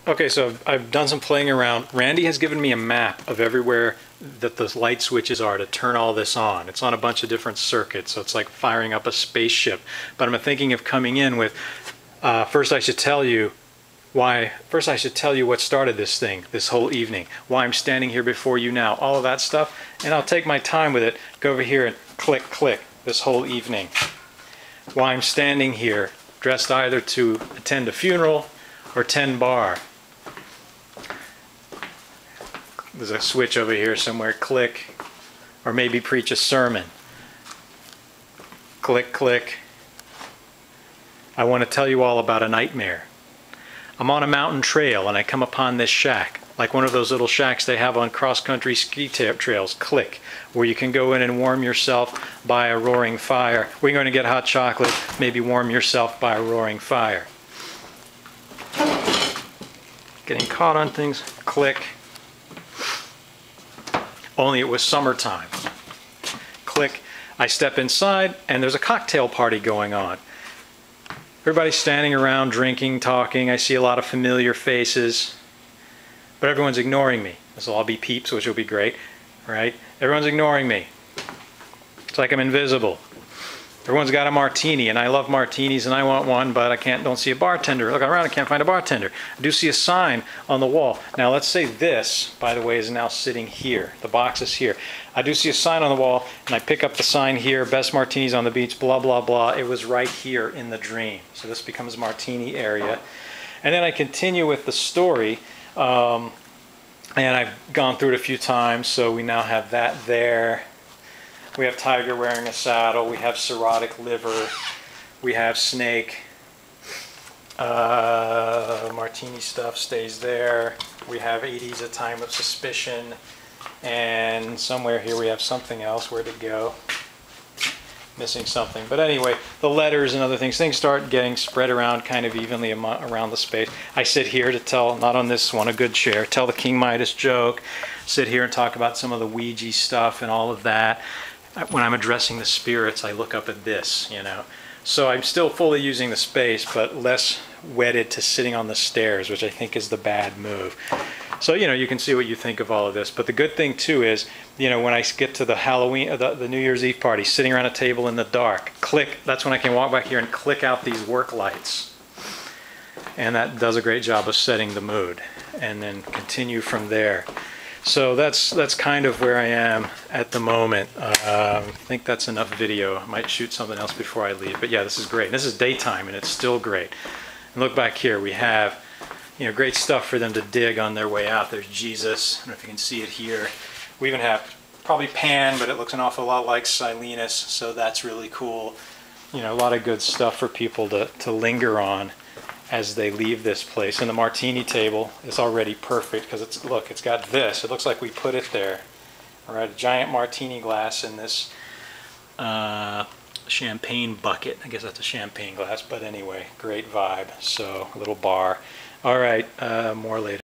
Okay, so I've done some playing around. Randy has given me a map of everywhere that the light switches are to turn all this on. It's on a bunch of different circuits, so it's like firing up a spaceship. But I'm thinking of coming in with, first I should tell you what started this thing, this whole evening, why I'm standing here before you now, all of that stuff, and I'll take my time with it, go over here and click, click, this whole evening. Why I'm standing here, dressed either to attend a funeral or tend bar. There's a switch over here somewhere, click, or maybe preach a sermon. Click, click. I want to tell you all about a nightmare. I'm on a mountain trail and I come upon this shack, like one of those little shacks they have on cross-country ski trails, click, where you can go in and warm yourself by a roaring fire. We're going to get hot chocolate, maybe warm yourself by a roaring fire. Getting caught on things, click. Only it was summertime. Click. I step inside and there's a cocktail party going on. Everybody's standing around drinking, talking. I see a lot of familiar faces, but everyone's ignoring me. This will all be peeps, which will be great, right? Everyone's ignoring me. It's like I'm invisible. Everyone's got a martini, and I love martinis, and I want one, but don't see a bartender. Look around, I can't find a bartender. I do see a sign on the wall. Now, let's say this, by the way, is now sitting here. The box is here. I do see a sign on the wall, and I pick up the sign here, best martinis on the beach, blah, blah, blah. It was right here in the dream. So this becomes martini area. And then I continue with the story, and I've gone through it a few times, so we now have that there. We have tiger wearing a saddle, we have cirrhotic liver, we have snake, martini stuff stays there, we have 80s, a time of suspicion, and somewhere here we have something else. Where'd it go? Missing something. But anyway, the letters and other things start getting spread around kind of evenly around the space. I sit here to tell, not on this one, a good chair, tell the King Midas joke, sit here and talk about some of the Ouija stuff and all of that. When I'm addressing the spirits, I look up at this, you know. So I'm still fully using the space, but less wedded to sitting on the stairs, which I think is the bad move. So, you know, you can see what you think of all of this. But the good thing, too, is, you know, when I get to the Halloween, the New Year's Eve party, sitting around a table in the dark, click, that's when I can walk back here and click out these work lights. And that does a great job of setting the mood. And then continue from there. So that's kind of where I am at the moment. I think that's enough video. I might shoot something else before I leave. But yeah, this is great. This is daytime and it's still great. And look back here. We have, you know, great stuff for them to dig on their way out. There's Jesus. I don't know if you can see it here. We even have probably Pan, but it looks an awful lot like Silenus. So that's really cool. You know, a lot of good stuff for people to linger on as they leave this place. And the martini table is already perfect because it's got this. It looks like we put it there. All right, a giant martini glass in this champagne bucket. I guess that's a champagne glass, but anyway, great vibe. So a little bar. All right, more later.